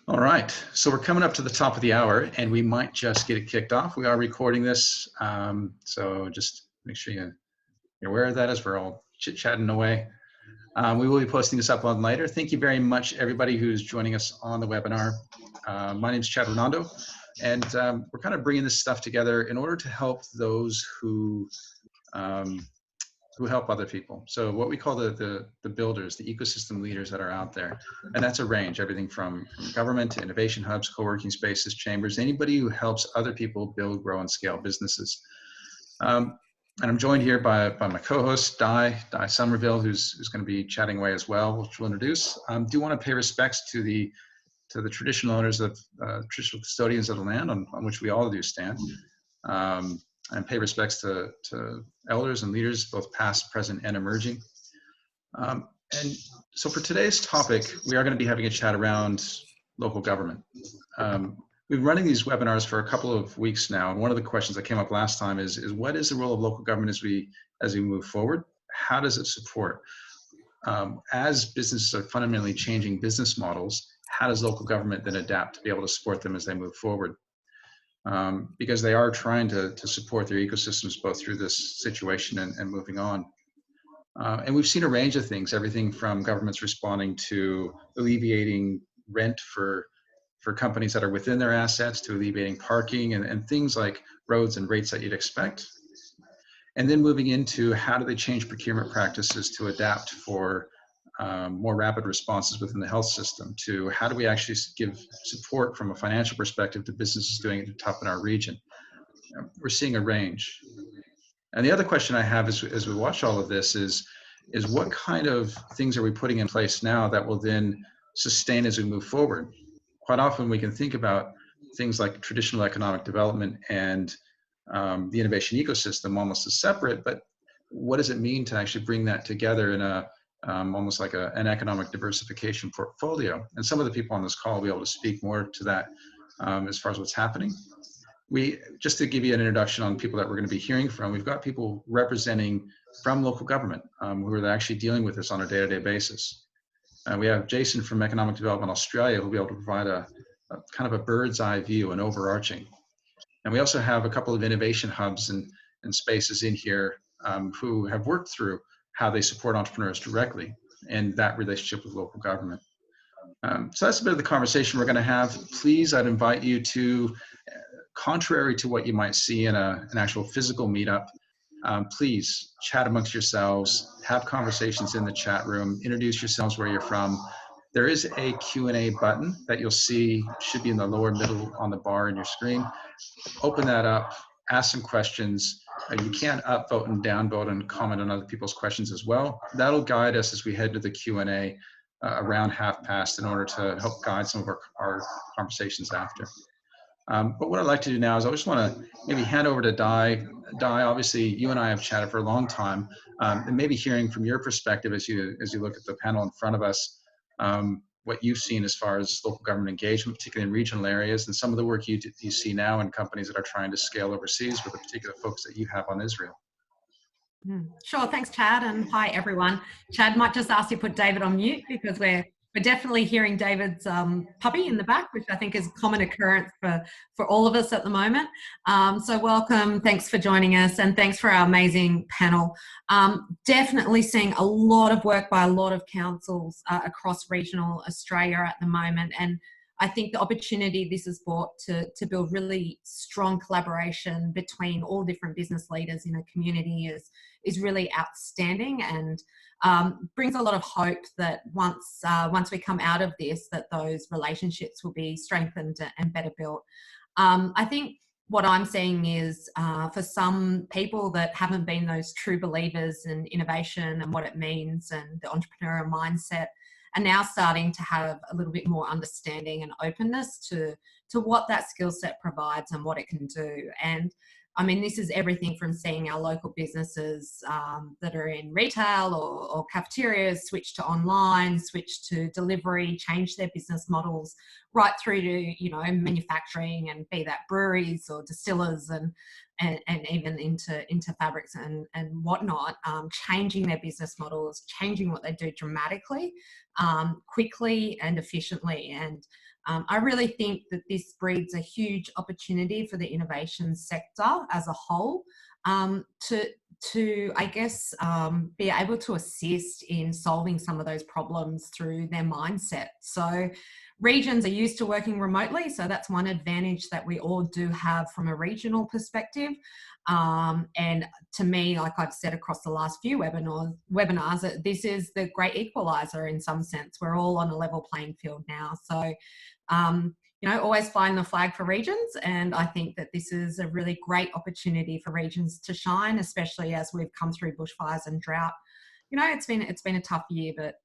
All right, so we're coming up to the top of the hour and we might just get it kicked off. We are recording this, so just make sure you're aware of that as we're all chit-chatting away. We will be posting this up on later. Thank you very much, everybody who's joining us on the webinar. My name is Chad Renando, and we're kind of bringing this stuff together in order to help those who help other people. So what we call the builders, the ecosystem leaders that are out there. And that's a range, everything from government to innovation hubs, co-working spaces, chambers, anybody who helps other people build, grow, and scale businesses. And I'm joined here by my co-host, Di Somerville, who's going to be chatting away as well, which we'll introduce. Do want to pay respects to the traditional owners of, traditional custodians of the land on which we all do stand. And pay respects to elders and leaders, both past, present, and emerging. And so for today's topic, we are going to be having a chat around local government. We've been running these webinars for a couple of weeks now, and one of the questions that came up last time is what is the role of local government as we move forward? How does it support? As businesses are fundamentally changing business models, how does local government then adapt to be able to support them as they move forward? Because they are trying to support their ecosystems both through this situation and moving on. And we've seen a range of things, everything from governments responding to alleviating rent for companies that are within their assets, to alleviating parking and things like roads and rates that you'd expect. And then moving into how do they change procurement practices to adapt for more rapid responses within the health system, to how do we actually give support from a financial perspective to businesses doing it tough in our region. We're seeing a range. And the other question I have as we watch all of this is what kind of things are we putting in place now that will then sustain as we move forward? Quite often we can think about things like traditional economic development and the innovation ecosystem almost as separate, but what does it mean to actually bring that together in a almost like an economic diversification portfolio? And some of the people on this call will be able to speak more to that as far as what's happening. Just to give you an introduction on people that we're going to be hearing from, we've got people representing from local government who are actually dealing with this on a day-to-day basis. We have Jason from Economic Development Australia who will be able to provide a kind of a bird's eye view and overarching. And we also have a couple of innovation hubs and spaces in here who have worked through how they support entrepreneurs directly and that relationship with local government. So that's a bit of the conversation we're going to have. Please, I'd invite you to, contrary to what you might see in an actual physical meetup, please chat amongst yourselves, have conversations in the chat room, introduce yourselves where you're from. There is a Q&A button that you'll see, should be in the lower middle on the bar in your screen. Open that up, ask some questions. You can upvote and downvote and comment on other people's questions as well. That'll guide us as we head to the Q&A around past in order to help guide some of our conversations after. But what I'd like to do now is I just want to maybe hand over to Di. Di, obviously you and I have chatted for a long time, and maybe hearing from your perspective as you look at the panel in front of us, what you've seen as far as local government engagement, particularly in regional areas, and some of the work you see now in companies that are trying to scale overseas with the particular focus that you have on Israel. Sure, thanks Chad, and hi everyone. Chad might just ask you to put David on mute because we're definitely hearing David's puppy in the back, which I think is a common occurrence for all of us at the moment. So welcome, thanks for joining us, and thanks for our amazing panel. Definitely seeing a lot of work by a lot of councils across regional Australia at the moment, and I think the opportunity this has brought to build really strong collaboration between all different business leaders in a community is really outstanding, and brings a lot of hope that once we come out of this, that those relationships will be strengthened and better built. I think what I'm seeing is for some people that haven't been those true believers in innovation and what it means and the entrepreneurial mindset, are now starting to have a little bit more understanding and openness to what that skill set provides and what it can do. And I mean, this is everything from seeing our local businesses that are in retail or cafeterias switch to online, switch to delivery, change their business models, right through to, you know, manufacturing, and be that breweries or distillers and even into fabrics and whatnot, changing their business models, changing what they do dramatically, quickly and efficiently. And I really think that this breeds a huge opportunity for the innovation sector as a whole, to I guess, be able to assist in solving some of those problems through their mindset. So regions are used to working remotely, so that's one advantage that we all do have from a regional perspective. And to me, like I've said across the last few webinars, this is the great equalizer in some sense. We're all on a level playing field now. So, always flying the flag for regions. And I think that this is a really great opportunity for regions to shine, especially as we've come through bushfires and drought. It's been a tough year, but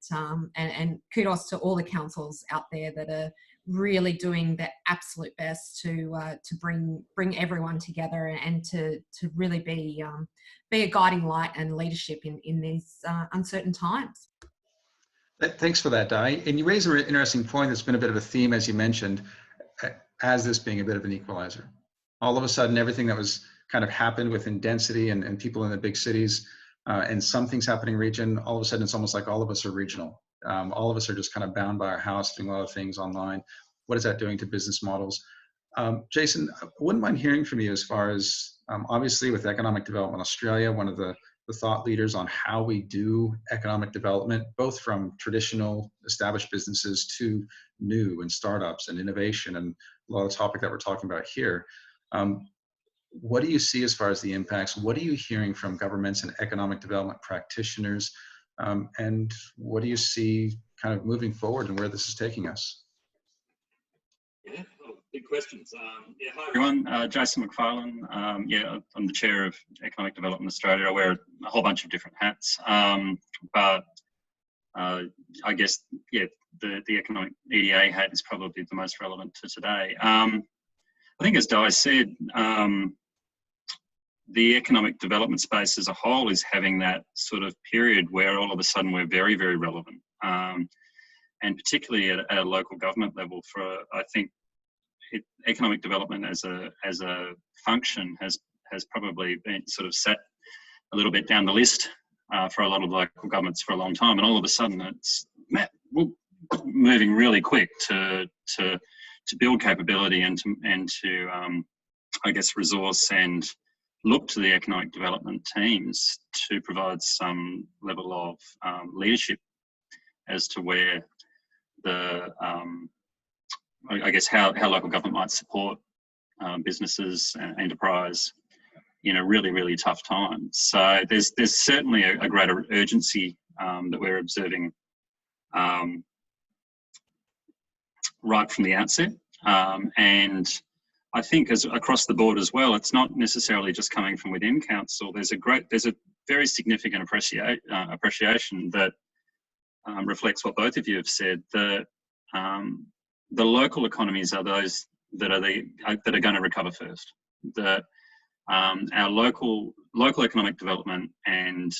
and kudos to all the councils out there that are really doing their absolute best to bring everyone together and to really be a guiding light and leadership in these uncertain times. Thanks for that, Di. And you raise an interesting point that's been a bit of a theme, as you mentioned, as this being a bit of an equalizer. All of a sudden, everything that was kind of happened within density and people in the big cities, and some things happening region, all of a sudden it's almost like all of us are regional. All of us are just kind of bound by our house, doing a lot of things online. What is that doing to business models? Jason, I wouldn't mind hearing from you as far as, obviously with Economic Development Australia, one of the thought leaders on how we do economic development, both from traditional established businesses to new and startups and innovation, and a lot of the topic that we're talking about here. What do you see as far as the impacts? What are you hearing from governments and economic development practitioners? And what do you see kind of moving forward and where this is taking us? Yeah, big questions. Hi everyone, Jason Mcfarland. I'm the chair of Economic Development Australia. I wear a whole bunch of different hats, but I guess, the economic EDA hat is probably the most relevant to today. I think, as Di said, the economic development space as a whole is having that sort of period where all of a sudden we're very, very relevant. And particularly at a local government level, I think economic development as a function has probably been sort of set a little bit down the list for a lot of local governments for a long time, and all of a sudden it's moving really quick to build capability and to I guess resource and look to the economic development teams to provide some level of leadership as to where I guess how local government might support businesses and enterprise in a really, really tough time. So there's certainly a greater urgency that we're observing right from the outset. And I think as across the board as well, it's not necessarily just coming from within council. There's a very significant appreciation that reflects what both of you have said, that the local economies are those that are going to recover first. That our local economic development and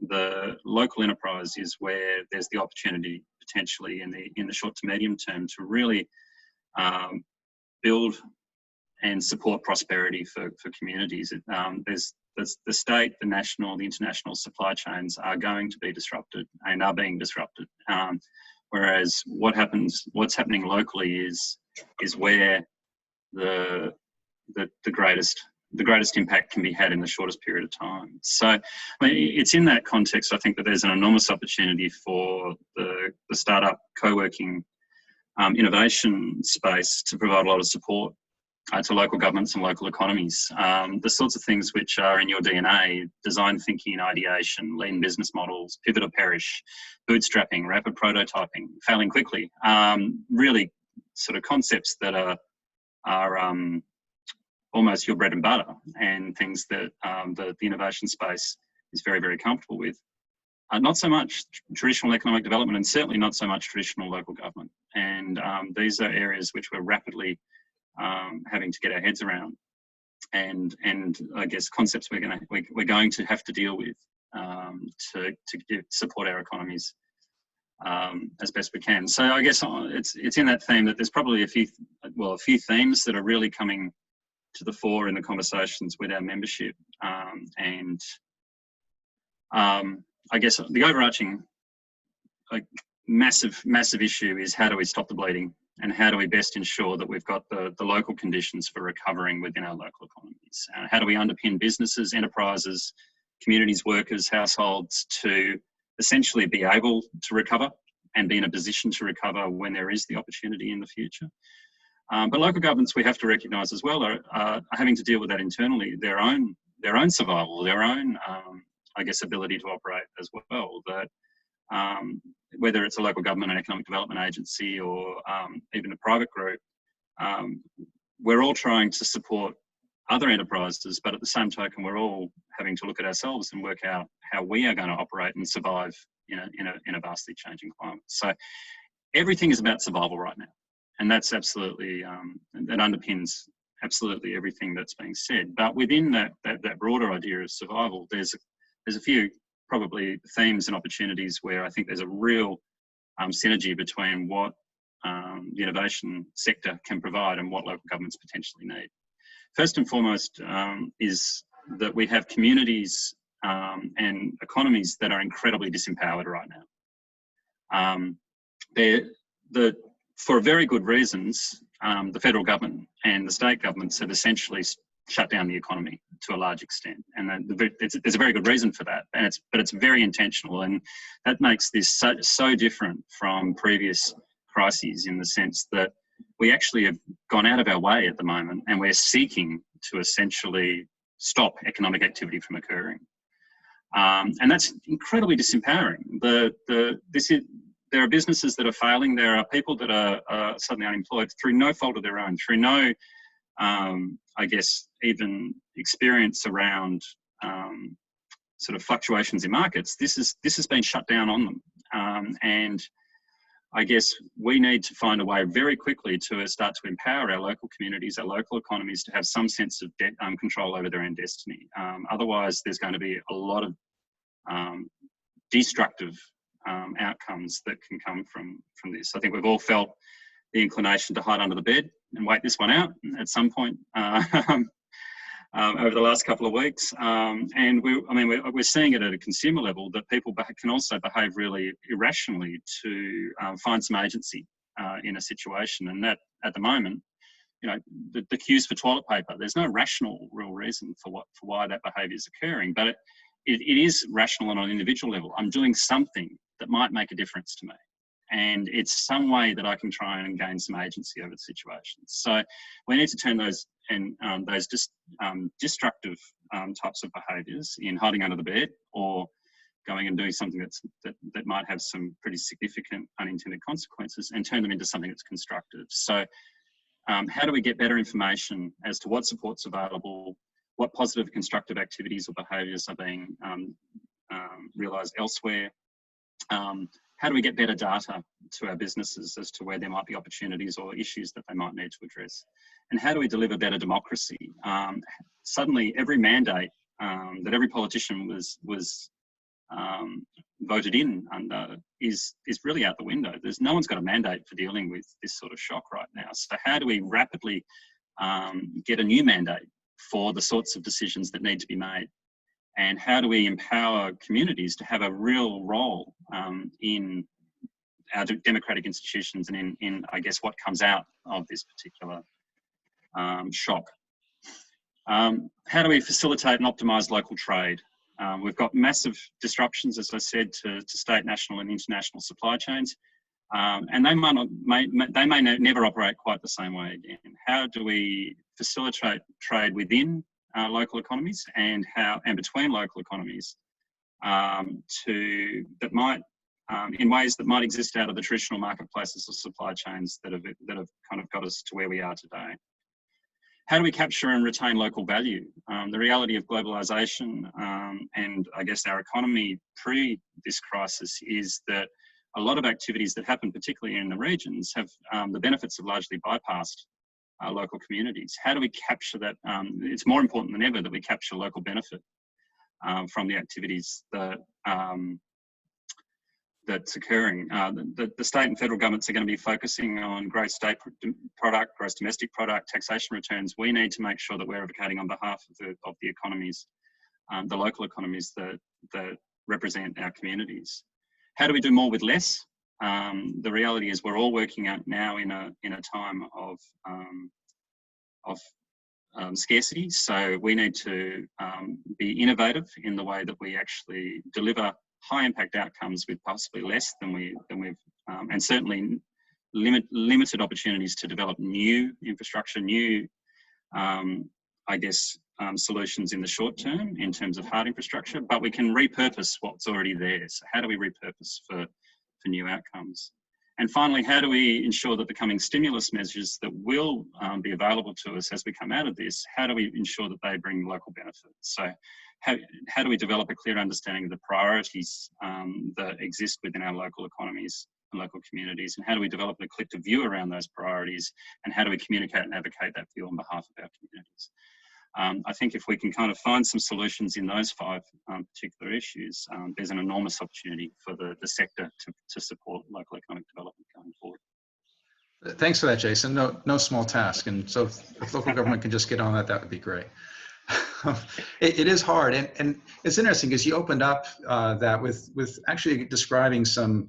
the local enterprise is where there's the opportunity potentially in the short to medium term to really build and support prosperity for communities. There's the state, the national, the international supply chains are going to be disrupted and are being disrupted. Whereas what's happening locally is where the greatest impact can be had in the shortest period of time. So I mean, it's in that context, I think, that there's an enormous opportunity for the startup co-working innovation space to provide a lot of support to local governments and local economies. The sorts of things which are in your DNA: design thinking and ideation, lean business models, pivot or perish, bootstrapping, rapid prototyping, failing quickly. Really sort of concepts that are almost your bread and butter, and things that the innovation space is very, very comfortable with. Not so much traditional economic development, and certainly not so much traditional local government. And these are areas which we're rapidly having to get our heads around, and I guess concepts we're going to have to deal with to support our economies as best we can. So I guess it's in that theme that there's probably a few themes that are really coming to the fore in the conversations with our membership. I guess the overarching massive issue is how do we stop the bleeding, and how do we best ensure that we've got the local conditions for recovering within our local economies? How do we underpin businesses, enterprises, communities, workers, households to essentially be able to recover and be in a position to recover when there is the opportunity in the future? But local governments, we have to recognise as well, are having to deal with that internally, their own survival, their own, I guess, ability to operate as well. That whether it's a local government, an economic development agency, or even a private group, we're all trying to support other enterprises, but at the same token, we're all having to look at ourselves and work out how we are going to operate and survive in a vastly changing climate. So everything is about survival right now, and that's absolutely that underpins absolutely everything that's being said. But within that broader idea of survival, there's a few probably themes and opportunities where I think there's a real synergy between what the innovation sector can provide and what local governments potentially need. First and foremost is that we have communities and economies that are incredibly disempowered right now. For very good reasons, the federal government and the state governments have essentially shut down the economy to a large extent, and there's a very good reason for that. But it's very intentional, and that makes this so different from previous crises in the sense that we actually have gone out of our way at the moment, and we're seeking to essentially stop economic activity from occurring, and that's incredibly disempowering. There are businesses that are failing. There are people that are suddenly unemployed through no fault of their own, through no I guess even experience around sort of fluctuations in markets. This has been shut down on them, and I guess we need to find a way very quickly to start to empower our local communities, our local economies, to have some sense of control over their own destiny. Otherwise, there's going to be a lot of destructive outcomes that can come from this. I think we've all felt the inclination to hide under the bed and wait this one out at some point over the last couple of weeks. And we're seeing it at a consumer level that people can also behave really irrationally to find some agency in a situation. And that at the moment, the queues for toilet paper, there's no rational real reason for why that behaviour is occurring, but it is rational on an individual level. I'm doing something that might make a difference to me, and it's some way that I can try and gain some agency over the situation. So we need to turn those destructive types of behaviours in hiding under the bed or going and doing something that might have some pretty significant unintended consequences, and turn them into something that's constructive. So how do we get better information as to what support's available, what positive constructive activities or behaviours are being realised elsewhere? How do we get better data to our businesses as to where there might be opportunities or issues that they might need to address? And how do we deliver better democracy? Suddenly, every mandate that every politician was voted in under is really out the window. No one's got a mandate for dealing with this sort of shock right now. So how do we rapidly get a new mandate for the sorts of decisions that need to be made? And how do we empower communities to have a real role in our democratic institutions and in I guess, what comes out of this particular shock? How do we facilitate and optimise local trade? We've got massive disruptions, as I said, to state, national and international supply chains, and they may never operate quite the same way again. How do we facilitate trade within local economies and between local economies in ways that might exist out of the traditional marketplaces or supply chains that have kind of got us to where we are today? How do we capture and retain local value? The reality of globalisation and I guess our economy pre this crisis is that a lot of activities that happen, particularly in the regions, have the benefits have largely bypassed local communities. How do we capture that? It's more important than ever that we capture local benefit from the activities that that's occurring. The state and federal governments are going to be focusing on gross state product, gross domestic product, taxation returns. We need to make sure that we're advocating on behalf of the economies, the local economies that represent our communities. How do we do more with less? The reality is we're all working out now in a time of scarcity. So we need to be innovative in the way that we actually deliver high impact outcomes with possibly less than we've and certainly limited opportunities to develop new infrastructure, new solutions in the short term in terms of hard infrastructure, but we can repurpose what's already there. So how do we repurpose for new outcomes? And finally, how do we ensure that the coming stimulus measures that will be available to us as we come out of this, how do we ensure that they bring local benefits? So how do we develop a clear understanding of the priorities that exist within our local economies and local communities, and how do we develop a collective view around those priorities, and how do we communicate and advocate that view on behalf of our communities? I think if we can kind of find some solutions in those 5 particular issues, there's an enormous opportunity for the sector to support local economic development going forward. Thanks for that, Jason. No small task. And so if local government can just get on that would be great. It is hard. And it's interesting because you opened up that with actually describing some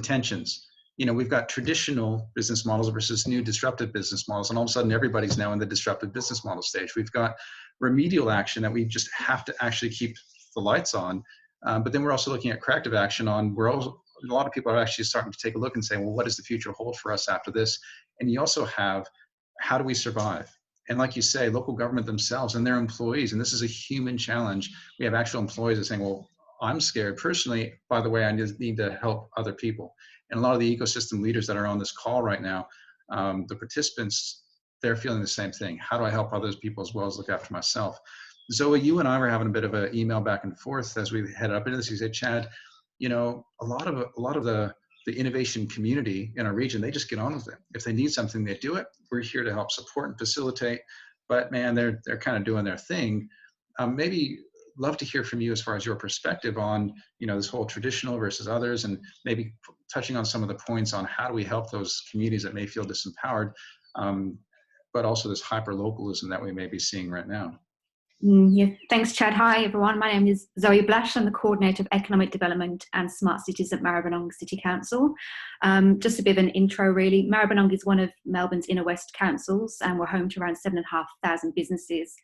tensions. You know, we've got traditional business models versus new disruptive business models, and all of a sudden everybody's now in the disruptive business model stage. We've got remedial action that we just have to actually keep the lights on, but then we're also looking at corrective action a lot of people are actually starting to take a look and say, well, what does the future hold for us after this? And you also have, how do we survive? And like you say, local government themselves and their employees, and this is a human challenge. We have actual employees that are saying, well, I'm scared personally, by the way, I just need to help other people. And a lot of the ecosystem leaders that are on this call right now, the participants, they're feeling the same thing. How do I help other people as well as look after myself? Zoe, you and I were having a bit of an email back and forth as we headed up into this. You said, Chad, you know, a lot of the innovation community in our region, they just get on with it. If they need something, they do it. We're here to help support and facilitate, but man, they're kind of doing their thing. Maybe love to hear from you as far as your perspective on, you know, this whole traditional versus others, and maybe touching on some of the points on how do we help those communities that may feel disempowered, but also this hyper-localism that we may be seeing right now. Yeah, thanks, Chad. Hi, everyone. My name is Zoe Blash. I'm the Coordinator of Economic Development and Smart Cities at Maribyrnong City Council. Just a bit of an intro, really. Maribyrnong is one of Melbourne's inner west councils, and we're home to around 7,500 businesses.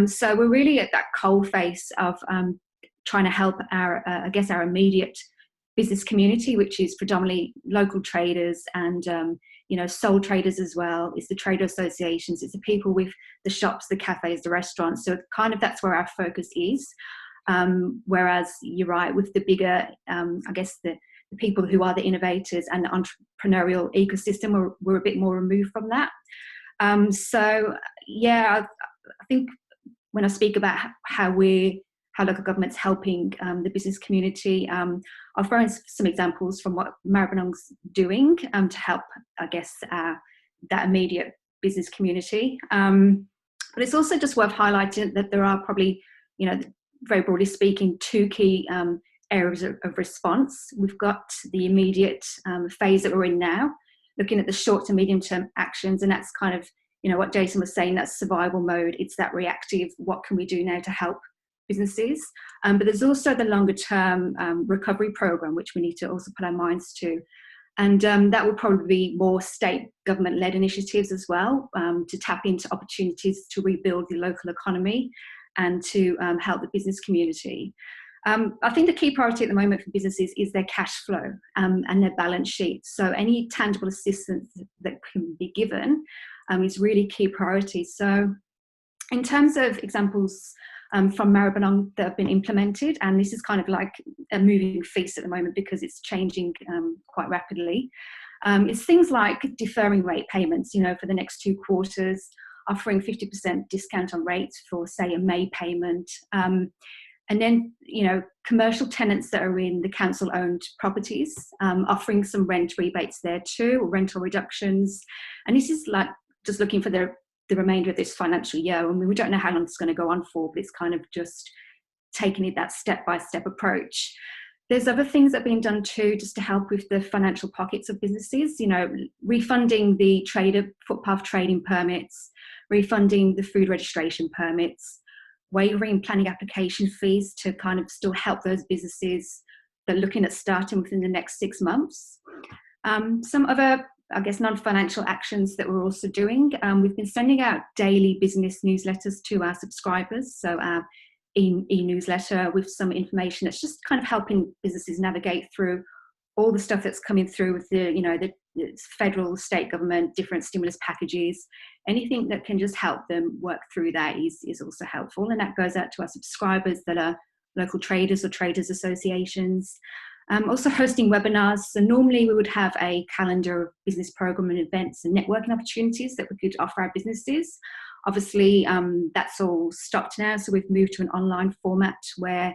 So we're really at that coalface of trying to help our immediate business community, which is predominantly local traders and you know, sole traders as well. It's the trader associations, it's the people with the shops, the cafes, the restaurants. So kind of that's where our focus is. Whereas you're right, with the bigger, the people who are the innovators and the entrepreneurial ecosystem, we're a bit more removed from that. So yeah, I think when I speak about how local government's helping the business community, I'll throw in some examples from what Maribyrnong's doing to help, I guess, that immediate business community. But it's also just worth highlighting that there are probably, you know, very broadly speaking, 2 key areas of response. We've got the immediate phase that we're in now, looking at the short to medium term actions, and that's kind of, you know, what Jason was saying, that's survival mode. It's that reactive, what can we do now to help businesses? But there's also the longer term recovery program, which we need to also put our minds to. And that will probably be more state government led initiatives as well, to tap into opportunities to rebuild the local economy and to help the business community. I think the key priority at the moment for businesses is their cash flow and their balance sheet. So any tangible assistance that can be given is really key priority. So in terms of examples from Maribyrnong that have been implemented, and this is kind of like a moving feast at the moment because it's changing quite rapidly. It's things like deferring rate payments, you know, for the next 2 quarters, offering 50% discount on rates for, say, a May payment. And then, you know, commercial tenants that are in the council-owned properties, offering some rent rebates there too, or rental reductions. And this is like just looking for the remainder of this financial year. I mean, we don't know how long it's going to go on for, but it's kind of just taking it that step-by-step approach. There's other things that are being done too, just to help with the financial pockets of businesses, you know, refunding the footpath trading permits, refunding the food registration permits, waiving planning application fees to kind of still help those businesses that are looking at starting within the next 6 months. Some other, I guess, non-financial actions that we're also doing. We've been sending out daily business newsletters to our subscribers. So our e-newsletter with some information that's just kind of helping businesses navigate through all the stuff that's coming through with the, you know, the federal, state government, different stimulus packages. Anything that can just help them work through that is also helpful. And that goes out to our subscribers that are local traders or traders associations. Also hosting webinars. So normally we would have a calendar of business program and events and networking opportunities that we could offer our businesses. Obviously, that's all stopped now. So we've moved to an online format where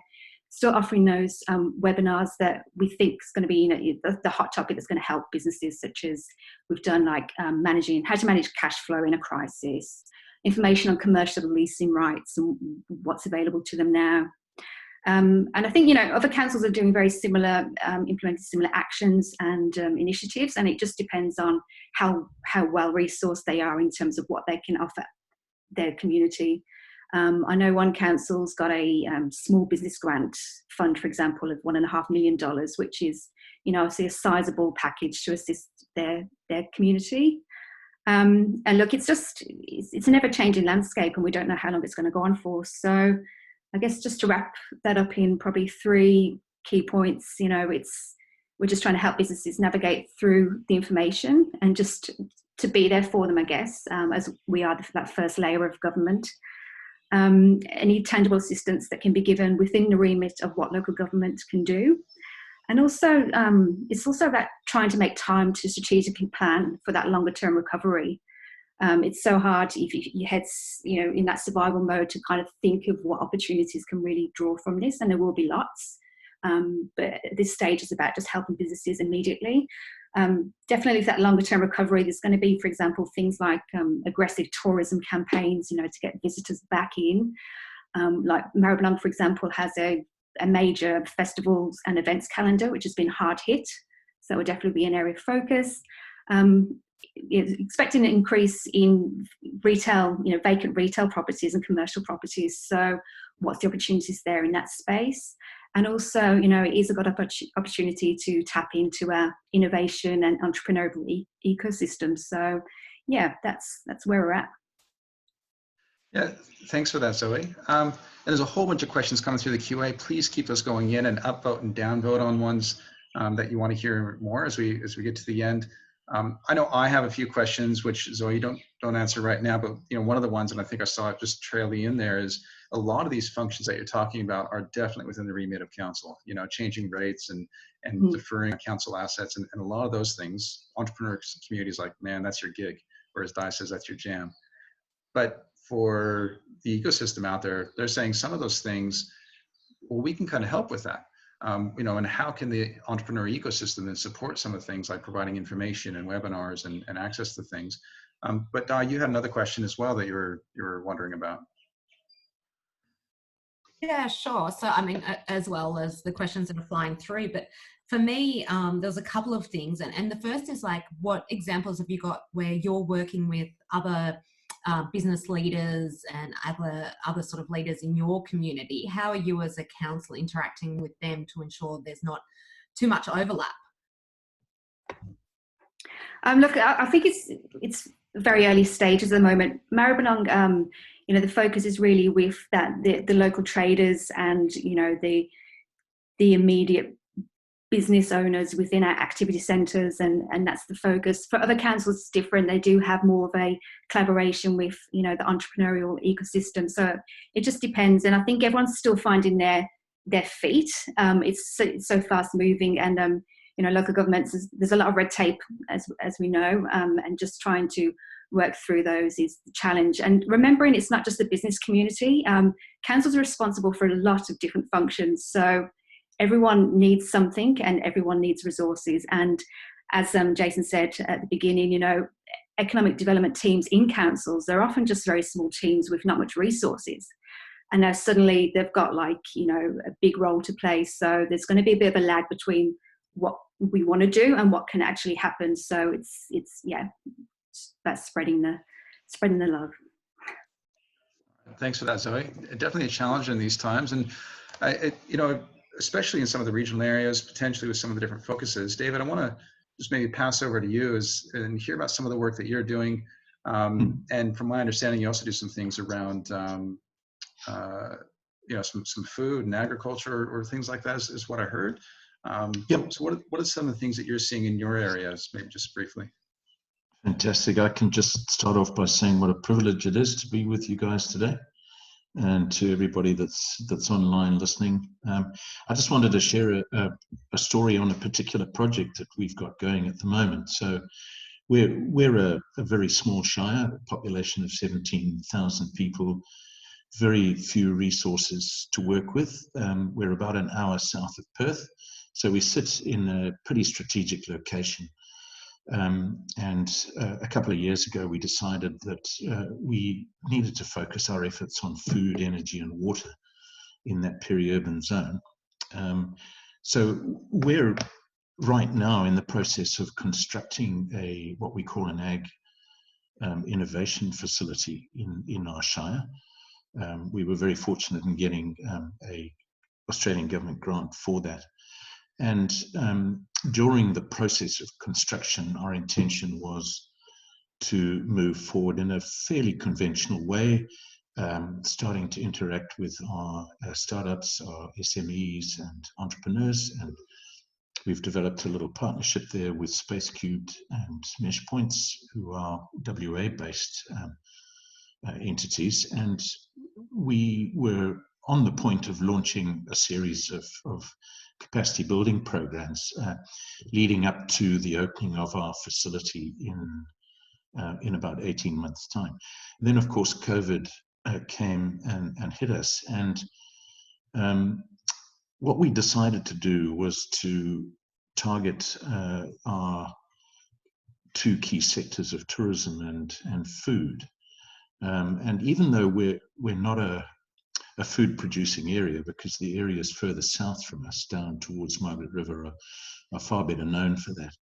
still offering those webinars that we think is going to be, you know, the hot topic that's going to help businesses, such as we've done like managing how to manage cash flow in a crisis, information on commercial leasing rights and what's available to them now. And I think, you know, other councils are doing very similar, implementing similar actions and initiatives, and it just depends on how well resourced they are in terms of what they can offer their community. I know one council's got a small business grant fund, for example, of $1.5 million, which is, you know, obviously a sizable package to assist their community. And look, it's an ever-changing landscape, and we don't know how long it's going to go on for. So I guess just to wrap that up in probably 3 key points, you know, we're just trying to help businesses navigate through the information and just to be there for them, I guess, as we are that first layer of government. Any tangible assistance that can be given within the remit of what local government can do. And also, it's also about trying to make time to strategically plan for that longer term recovery. It's so hard if your head's, you know, in that survival mode to kind of think of what opportunities can really draw from this, and there will be lots. But at this stage, it's about just helping businesses immediately. Definitely for that longer term recovery, there's going to be, for example, things like aggressive tourism campaigns, you know, to get visitors back in. Like Maribyrnong, for example, has a major festivals and events calendar, which has been hard hit. So it will definitely be an area of focus. Expecting an increase in retail, you know, vacant retail properties and commercial properties. So what's the opportunities there in that space? And also, you know, it is a good opportunity to tap into our innovation and entrepreneurial ecosystem. So yeah, that's where we're at. Yeah, thanks for that, Zoe. And there's a whole bunch of questions coming through the QA. Please keep those going in and upvote and downvote on ones that you want to hear more as we get to the end. I know I have a few questions which Zoe don't answer right now, but you know, one of the ones, and I think I saw it just trailing in there, is a lot of these functions that you're talking about are definitely within the remit of council. You know, changing rates and deferring council assets and a lot of those things. Entrepreneur communities like, man, that's your gig, whereas Di says that's your jam. But for the ecosystem out there, they're saying some of those things, well, we can kind of help with that. You know, and how can the entrepreneur ecosystem then support some of the things like providing information and webinars and access to things? But Di, you had another question as well that you were wondering about. Yeah, sure. So, I mean, as well as the questions that are flying through, but for me, there's a couple of things. And the first is like, what examples have you got where you're working with other business leaders and other sort of leaders in your community? How are you as a council interacting with them to ensure there's not too much overlap? Look, I think it's very early stages at the moment. Maribyrnong, you know, the focus is really with the local traders and, you know, the immediate business owners within our activity centres, and that's the focus. For other councils, it's different. They do have more of a collaboration with, you know, the entrepreneurial ecosystem. So it just depends. And I think everyone's still finding their feet. It's so fast moving, and you know, local governments, there's a lot of red tape, as we know, and just trying to work through those is the challenge. And remembering it's not just the business community. Councils are responsible for a lot of different functions. So everyone needs something and everyone needs resources. And as Jason said at the beginning, you know, economic development teams in councils, they're often just very small teams with not much resources. and now suddenly they've got like, you know, a big role to play. So there's going to be a bit of a lag between what we want to do and what can actually happen. So it's about spreading the love. Thanks for that, Zoe. Definitely a challenge in these times, and you know, especially in some of the regional areas, potentially with some of the different focuses. David, I want to just maybe pass over to you and hear about some of the work that you're doing. And from my understanding, you also do some things around, you know, some food and agriculture or things like that is what I heard. Yep. So what are some of the things that you're seeing in your areas, maybe just briefly? Fantastic. I can just start off by saying what a privilege it is to be with you guys today, and to everybody that's online listening. I just wanted to share a story on a particular project that we've got going at the moment. So we're a very small shire, a population of 17,000 people, very few resources to work with. We're about an hour south of Perth, so we sit in a pretty strategic location. And a couple of years ago, we decided that we needed to focus our efforts on food, energy, and water in that peri-urban zone. So we're right now in the process of constructing what we call an ag innovation facility in our shire. We were very fortunate in getting a Australian government grant for that. And during the process of construction, our intention was to move forward in a fairly conventional way, starting to interact with our startups, our SMEs and entrepreneurs. And we've developed a little partnership there with Space Cubed and Mesh Points, who are WA-based entities. And we were on the point of launching a series of capacity building programs leading up to the opening of our facility in about 18 months' time. And then, of course, COVID came and hit us. And what we decided to do was to target our two key sectors of tourism and food. And even though we're not a food producing area, because the areas further south from us down towards Margaret River are far better known for that.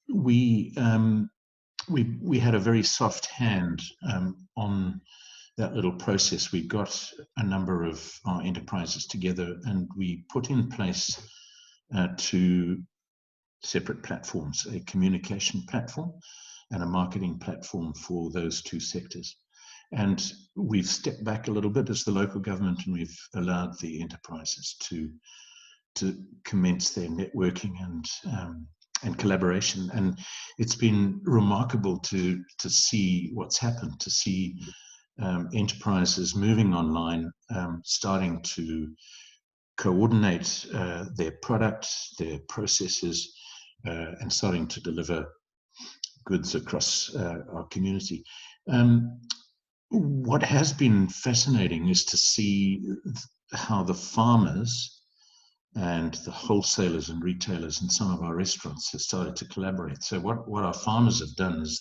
We had a very soft hand on that little process. We got a number of our enterprises together and we put in place two separate platforms, a communication platform and a marketing platform for those two sectors. And we've stepped back a little bit as the local government, and we've allowed the enterprises to commence their networking and collaboration. And it's been remarkable to see what's happened, to see enterprises moving online, starting to coordinate their products, their processes, and starting to deliver goods across our community. What has been fascinating is to see how the farmers and the wholesalers and retailers in some of our restaurants have started to collaborate. So what our farmers have done is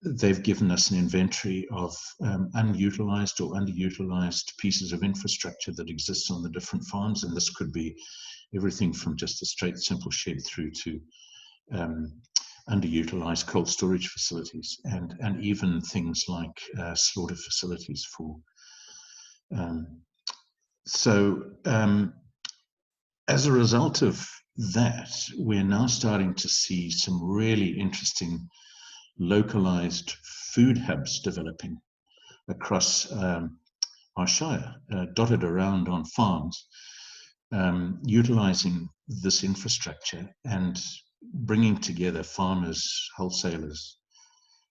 they've given us an inventory of unutilized or underutilized pieces of infrastructure that exists on the different farms. And this could be everything from just a straight simple shed through to underutilized cold storage facilities and even things like slaughter facilities for. As a result of that, we're now starting to see some really interesting localized food hubs developing across our shire, dotted around on farms, utilizing this infrastructure and bringing together farmers, wholesalers,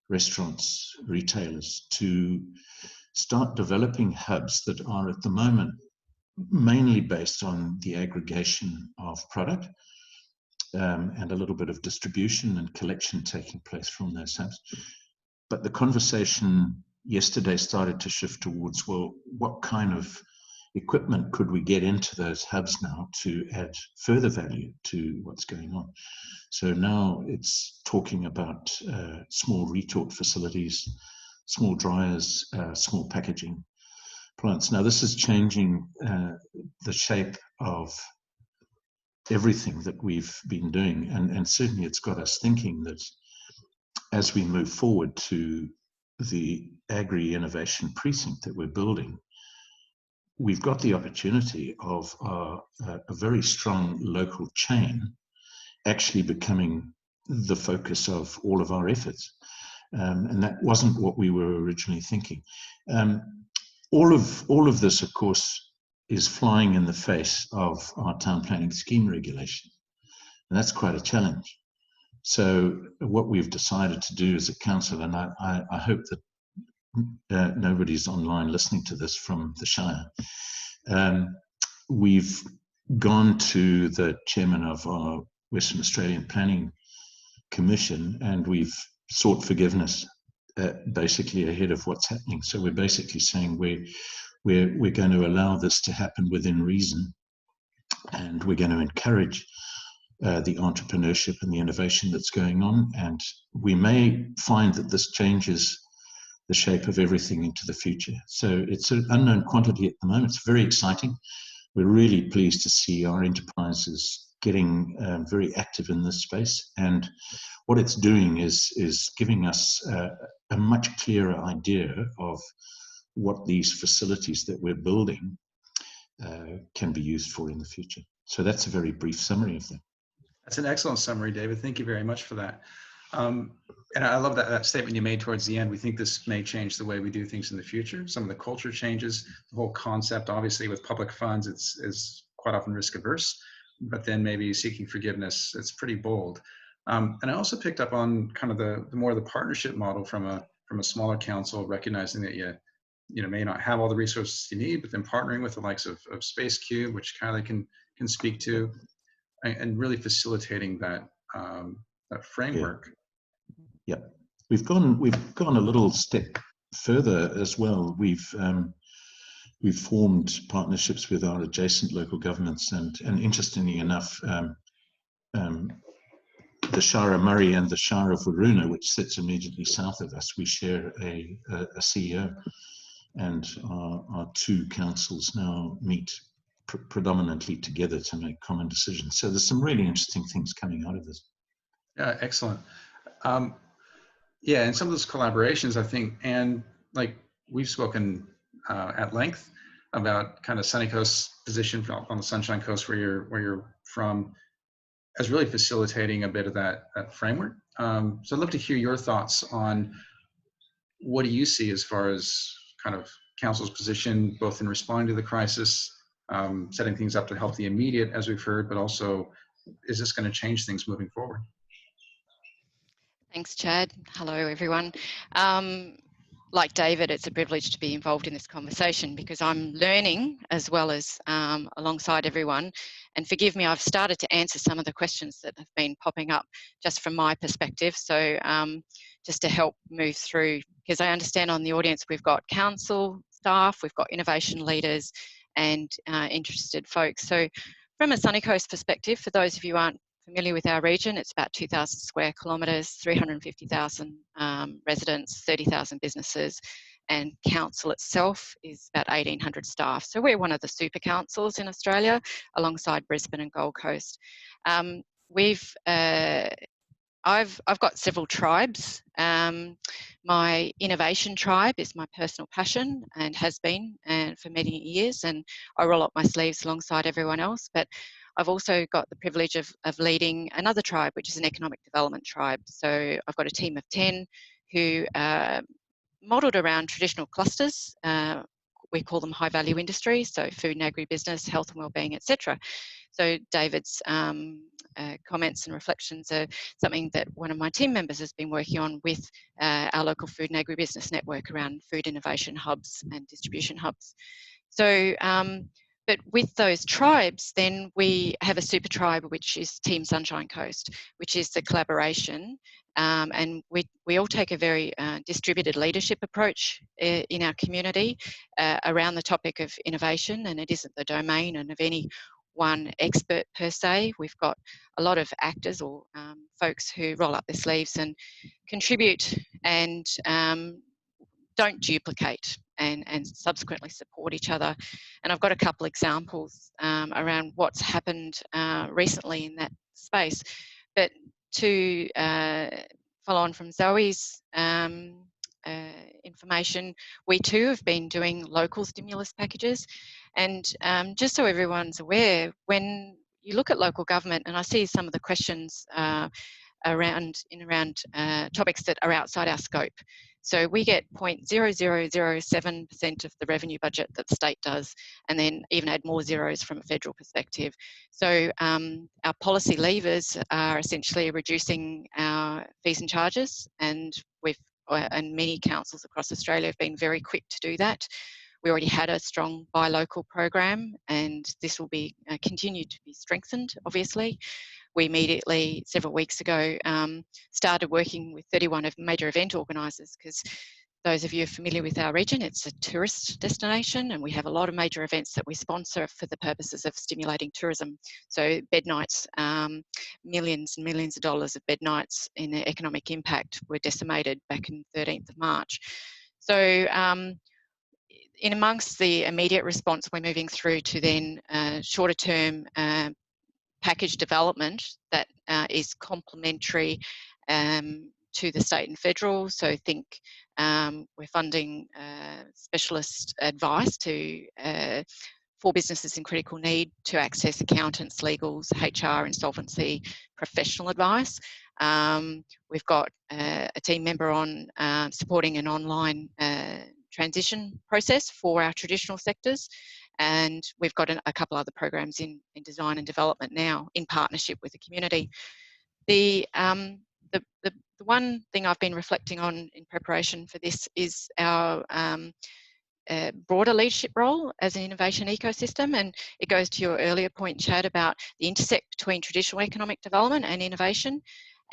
restaurants, retailers to start developing hubs that are at the moment mainly based on the aggregation of product and a little bit of distribution and collection taking place from those hubs. But the conversation yesterday started to shift towards, well, what kind of equipment could we get into those hubs now to add further value to what's going on? So now it's talking about small retort facilities, small dryers, small packaging plants. Now, this is changing the shape of everything that we've been doing, and certainly it's got us thinking that as we move forward to the agri-innovation precinct that we're building, we've got the opportunity of a very strong local chain actually becoming the focus of all of our efforts. And that wasn't what we were originally thinking. All of this, of course, is flying in the face of our town planning scheme regulation. And that's quite a challenge. So what we've decided to do as a council, and I hope that nobody's online listening to this from the Shire, we've gone to the chairman of our Western Australian Planning Commission, and we've sought forgiveness basically ahead of what's happening. So we're basically saying we're going to allow this to happen within reason, and we're going to encourage the entrepreneurship and the innovation that's going on. And we may find that this changes the shape of everything into the future. So it's an unknown quantity at the moment. It's very exciting. We're really pleased to see our enterprises getting very active in this space. And what it's doing is giving us a much clearer idea of what these facilities that we're building can be used for in the future. So that's a very brief summary of that. That's an excellent summary, David. Thank you very much for that. And I love that statement you made towards the end. We think this may change the way we do things in the future. Some of the culture changes, the whole concept, obviously with public funds, is quite often risk averse, but then maybe seeking forgiveness, it's pretty bold. And I also picked up on kind of the more the partnership model from a smaller council, recognizing that you may not have all the resources you need, but then partnering with the likes of Space Cube, which Kylie can speak to, and really facilitating that framework. Yeah, we've gone a little step further as well. We've formed partnerships with our adjacent local governments, and interestingly enough, the Shire of Murray and the Shire of Waroona, which sits immediately south of us, we share a CEO, and our two councils now meet predominantly together to make common decisions. So there's some really interesting things coming out of this. Yeah, excellent. Yeah, and some of those collaborations, I think, and like we've spoken at length about kind of Sunny Coast's position on the Sunshine Coast where you're from, as really facilitating a bit of that framework. So I'd love to hear your thoughts on what do you see as far as kind of council's position, both in responding to the crisis, setting things up to help the immediate, as we've heard, but also, is this going to change things moving forward? Thanks, Chad. Hello, everyone. Like David, it's a privilege to be involved in this conversation because I'm learning as well as alongside everyone. And forgive me, I've started to answer some of the questions that have been popping up just from my perspective. So just to help move through, because I understand on the audience we've got council staff, we've got innovation leaders and interested folks. So from a Sunny Coast perspective, for those of you who aren't familiar with our region, it's about 2,000 square kilometres, 350,000 residents, 30,000 businesses, and council itself is about 1,800 staff. So we're one of the super councils in Australia, alongside Brisbane and Gold Coast. I've got several tribes. My innovation tribe is my personal passion and has been for many years, and I roll up my sleeves alongside everyone else. But I've also got the privilege of leading another tribe, which is an economic development tribe. So I've got a team of 10 who modelled around traditional clusters. We call them high value industries, so food and agribusiness, health and wellbeing, etc. So David's comments and reflections are something that one of my team members has been working on with our local food and agribusiness network around food innovation hubs and distribution hubs. So, but with those tribes, then we have a super tribe, which is Team Sunshine Coast, which is the collaboration. And we all take a very distributed leadership approach in our community around the topic of innovation, and it isn't the domain and of any one expert per se. We've got a lot of actors or folks who roll up their sleeves and contribute and don't duplicate and subsequently support each other. And I've got a couple examples around what's happened recently in that space. But to follow on from Zoe's information, we too have been doing local stimulus packages. And just so everyone's aware, when you look at local government, and I see some of the questions around topics that are outside our scope. So we get 0.0007% of the revenue budget that the state does, and then even add more zeros from a federal perspective. So our policy levers are essentially reducing our fees and charges, and many councils across Australia have been very quick to do that. We already had a strong buy local program, and this will be continued to be strengthened, obviously. We immediately, several weeks ago, started working with 31 major event organisers, because those of you familiar with our region, it's a tourist destination, and we have a lot of major events that we sponsor for the purposes of stimulating tourism. So bed nights, millions and millions of dollars of bed nights in their economic impact were decimated back in 13th of March. So in amongst the immediate response, we're moving through to then shorter term package development that is complementary to the state and federal. So think we're funding specialist advice for businesses in critical need to access accountants, legals, HR, insolvency, professional advice. We've got a team member on supporting an online transition process for our traditional sectors. And we've got a couple other programs in design and development now in partnership with the community. The one thing I've been reflecting on in preparation for this is our broader leadership role as an innovation ecosystem, and it goes to your earlier point, Chad, about the intersect between traditional economic development and innovation.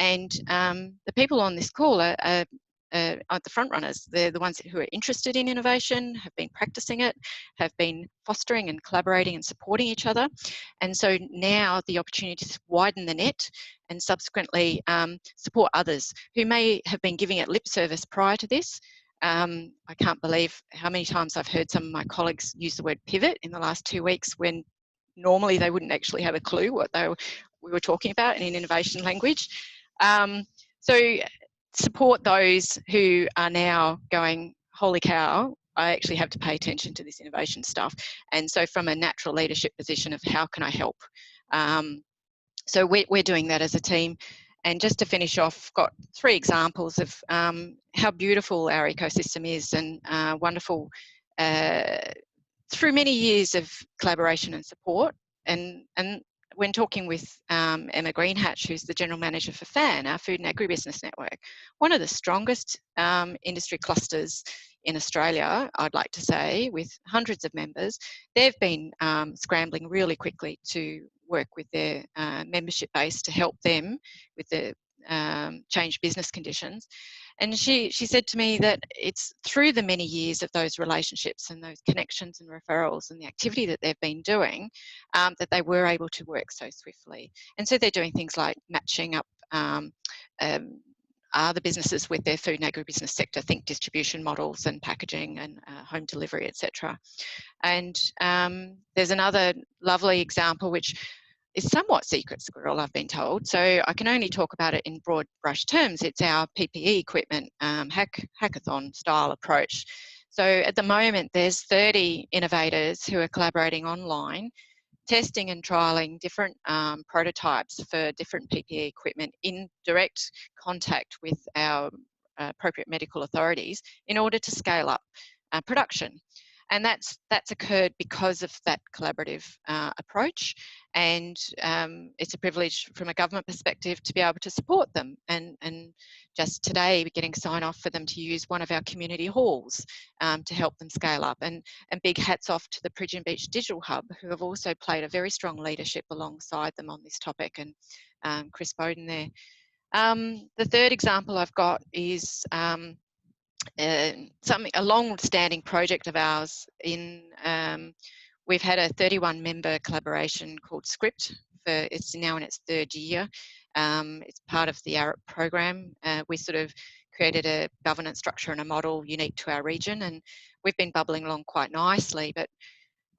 And the people on this call are the front runners. They're the ones who are interested in innovation, have been practicing it, have been fostering and collaborating and supporting each other. And so now the opportunity to widen the net and subsequently support others who may have been giving it lip service prior to this. I can't believe how many times I've heard some of my colleagues use the word pivot in the last 2 weeks, when normally they wouldn't actually have a clue what we were talking about in innovation language. So support those who are now going, holy cow, I actually have to pay attention to this innovation stuff. And so from a natural leadership position of how can I help? So we're doing that as a team. And just to finish off, got 3 examples of how beautiful our ecosystem is, and wonderful through many years of collaboration and support. And when talking with Emma Greenhatch, who's the General Manager for FAN, our Food and Agribusiness Network, one of the strongest industry clusters in Australia, I'd like to say, with hundreds of members. They've been scrambling really quickly to work with their membership base to help them with the changed business conditions. And she said to me that it's through the many years of those relationships and those connections and referrals and the activity that they've been doing that they were able to work so swiftly. And so they're doing things like matching up other businesses with their food and agribusiness sector, think distribution models and packaging and home delivery, etc. And there's another lovely example which is somewhat secret squirrel, I've been told. So I can only talk about it in broad brush terms. It's our PPE equipment hackathon style approach. So at the moment, there's 30 innovators who are collaborating online, testing and trialling different prototypes for different PPE equipment in direct contact with our appropriate medical authorities in order to scale up production. And that's occurred because of that collaborative approach. And it's a privilege from a government perspective to be able to support them. And just today, we're getting sign off for them to use one of our community halls to help them scale up. And big hats off to the Pigeon Beach Digital Hub, who have also played a very strong leadership alongside them on this topic, and Chris Bowden there. The third example I've got is a long-standing project of ours. We've had a 31-member collaboration called Script. It's now in its 3rd year. It's part of the ARIP program. We sort of created a governance structure and a model unique to our region, and we've been bubbling along quite nicely. But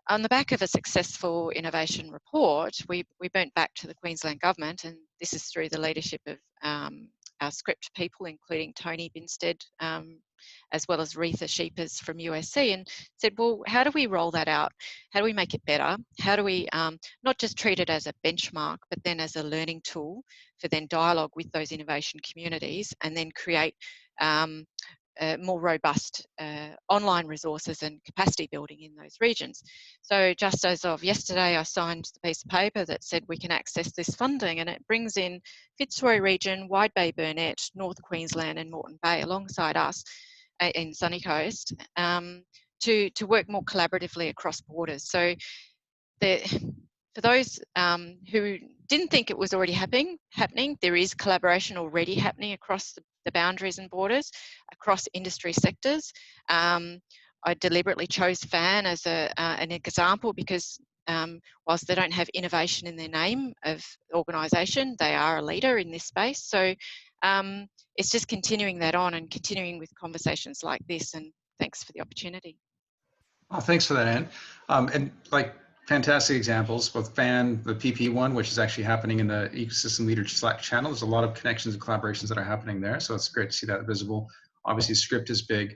on the back of a successful innovation report, we went back to the Queensland Government, and this is through the leadership of our script people, including Tony Binstead, as well as Retha Sheepers from USC, and said, well, how do we roll that out? How do we make it better? How do we not just treat it as a benchmark, but then as a learning tool for then dialogue with those innovation communities, and then create more robust online resources and capacity building in those regions. So just as of yesterday, I signed the piece of paper that said we can access this funding, and it brings in Fitzroy region, Wide Bay Burnett, North Queensland and Moreton Bay alongside us in Sunny Coast to work more collaboratively across borders. So for those who didn't think it was already happening, there is collaboration already happening across the boundaries and borders, across industry sectors. I deliberately chose FAN as an example because whilst they don't have innovation in their name of organisation, they are a leader in this space. So it's just continuing that on and continuing with conversations like this, and thanks for the opportunity. Oh, thanks for that, Anne. And like, fantastic examples, both FAN, the PP one, which is actually happening in the Ecosystem Leaders Slack channel. There's a lot of connections and collaborations that are happening there. So it's great to see that visible. Obviously, script is big.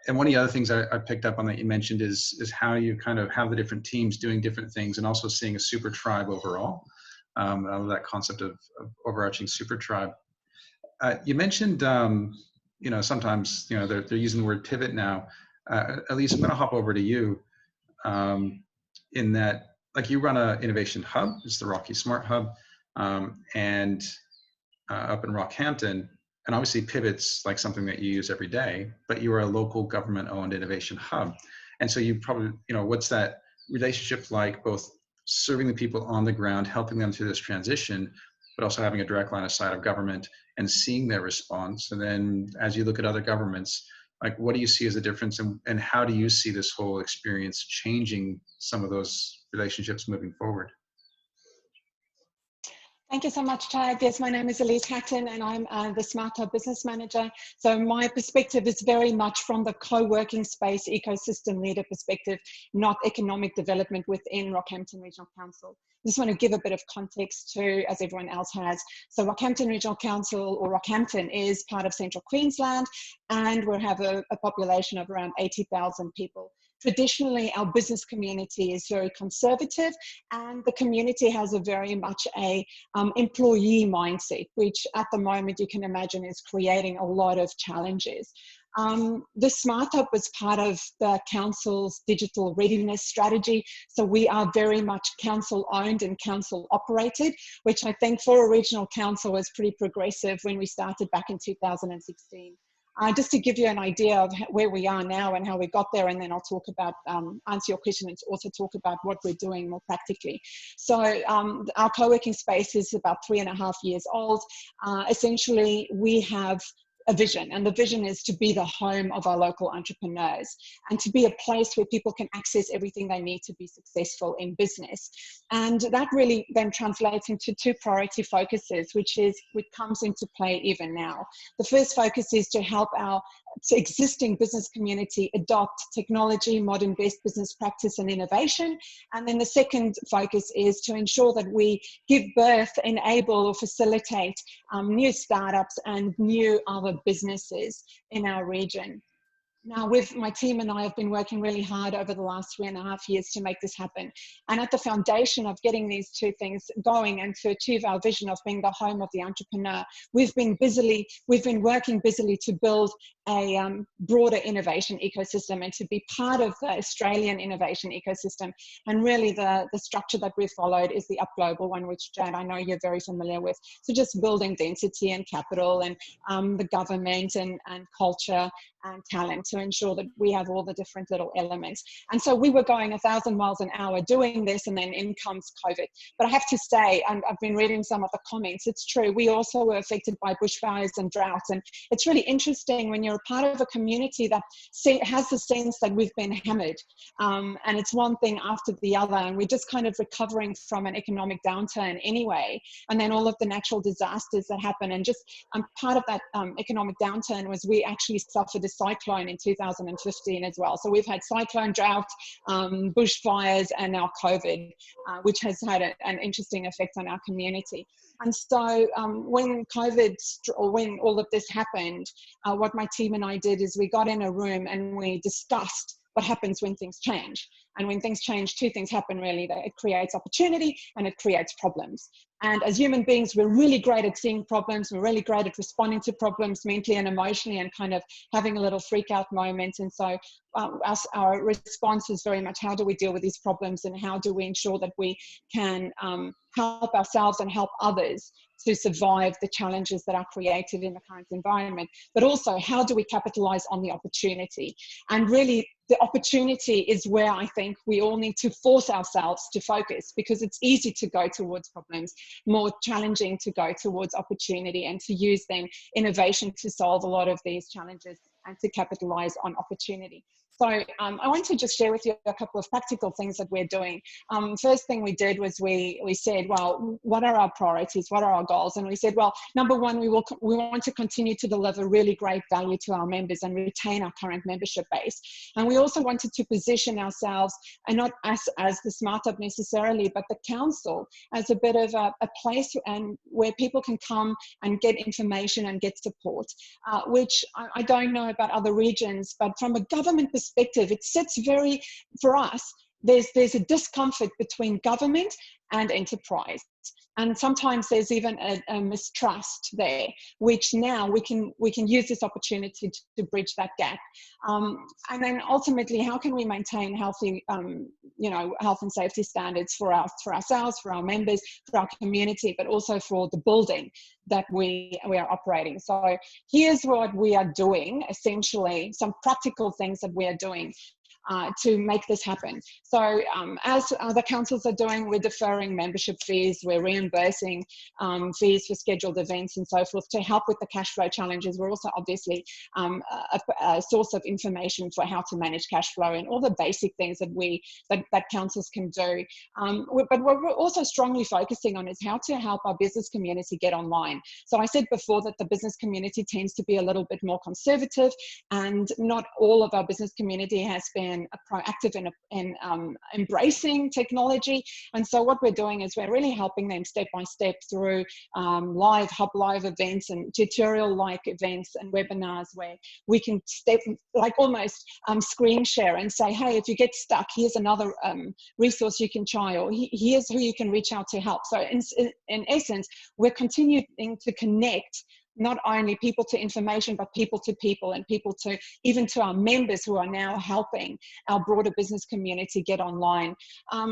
And one of the other things I picked up on that you mentioned is how you kind of have the different teams doing different things, and also seeing a super tribe overall. I love that concept of overarching super tribe. You mentioned, you know, sometimes, you know, they're using the word pivot now. Elise, I'm going to hop over to you. In that, like, you run an innovation hub, it's the Rocky Smart Hub, and up in Rockhampton, and obviously pivot's like something that you use every day, but you are a local government-owned innovation hub. And so you probably, you know, what's that relationship like, both serving the people on the ground, helping them through this transition, but also having a direct line of sight of government and seeing their response. And then as you look at other governments, like, what do you see as a difference, and how do you see this whole experience changing some of those relationships moving forward? Thank you so much, Chad. Yes, my name is Elise Hatton, and I'm the Smart Hub Business Manager. So my perspective is very much from the co-working space ecosystem leader perspective, not economic development within Rockhampton Regional Council. I just want to give a bit of context to, as everyone else has. So Rockhampton Regional Council, or Rockhampton, is part of Central Queensland, and we have a population of around 80,000 people. Traditionally, our business community is very conservative, and the community has a very much a employee mindset, which at the moment you can imagine is creating a lot of challenges. The Smart Hub was part of the council's digital readiness strategy. So we are very much council owned and council operated, which I think for a regional council was pretty progressive when we started back in 2016. Just to give you an idea of where we are now and how we got there, and then I'll talk about, answer your question and also talk about what we're doing more practically. So our co-working space is about 3.5 years old. Essentially, we have a vision, and the vision is to be the home of our local entrepreneurs and to be a place where people can access everything they need to be successful in business. And that really then translates into 2 priority focuses, which comes into play even now. The first focus is to help our existing business community adopt technology, modern best business practice and innovation. And then the second focus is to ensure that we give birth, enable or facilitate new startups and new other businesses in our region. Now, my team and I have been working really hard over the last 3.5 years to make this happen. And at the foundation of getting these 2 things going and to achieve our vision of being the home of the entrepreneur, we've been working busily to build a broader innovation ecosystem and to be part of the Australian innovation ecosystem. And really the structure that we've followed is the Up Global one, which, Jane, I know you're very familiar with. So just building density and capital and the government and culture and talent to ensure that we have all the different little elements. And so we were going 1,000 miles an hour doing this, and then in comes COVID. But I have to say, and I've been reading some of the comments, it's true, we also were affected by bushfires and droughts. And it's really interesting when you're a part of a community that has the sense that we've been hammered, and it's one thing after the other, and we're just kind of recovering from an economic downturn anyway, and then all of the natural disasters that happen. And just part of that economic downturn was we actually suffered a cyclone in 2015 as well. So we've had cyclone, drought, bushfires, and now COVID, which has had an interesting effect on our community. And so when COVID, or when all of this happened, what my team and I did is we got in a room and we discussed what happens when things change. And when things change, two things happen really. That it creates opportunity and it creates problems. And as human beings, we're really great at seeing problems. We're really great at responding to problems mentally and emotionally, and kind of having a little freak out moment. And so our response is very much, how do we deal with these problems, and how do we ensure that we can help ourselves and help others to survive the challenges that are created in the current environment, but also how do we capitalize on the opportunity? And really, the opportunity is where I think we all need to force ourselves to focus, because it's easy to go towards problems, more challenging to go towards opportunity, and to use then innovation to solve a lot of these challenges and to capitalize on opportunity. So I want to just share with you a couple of practical things that we're doing. First thing we did was we said, well, what are our priorities? What are our goals? And we said, well, number one, we want to continue to deliver really great value to our members and retain our current membership base. And we also wanted to position ourselves, and not us as the Smart Hub necessarily, but the council as a bit of a place and where people can come and get information and get support, which I don't know about other regions, but from a government perspective, it sits very, for us, there's a discomfort between government and enterprise. And sometimes there's even a mistrust there, which now we can use this opportunity to bridge that gap. And then ultimately, how can we maintain healthy, health and safety standards for ourselves, for our members, for our community, but also for the building that we are operating. So here's what we are doing, essentially, some practical things that we are doing to make this happen. So as other councils are doing, we're deferring membership fees, we're reimbursing fees for scheduled events and so forth to help with the cash flow challenges. We're also obviously a source of information for how to manage cash flow and all the basic things that councils can do. But what we're also strongly focusing on is how to help our business community get online. So I said before that the business community tends to be a little bit more conservative, and not all of our business community has been proactive in embracing technology. And so what we're doing is we're really helping them step by step through live events and tutorial-like events and webinars where we can almost screen share and say, hey, if you get stuck, here's another resource you can try, or here's who you can reach out to help. So in essence, we're continuing to connect not only people to information, but people to people, and people to even to our members who are now helping our broader business community get online.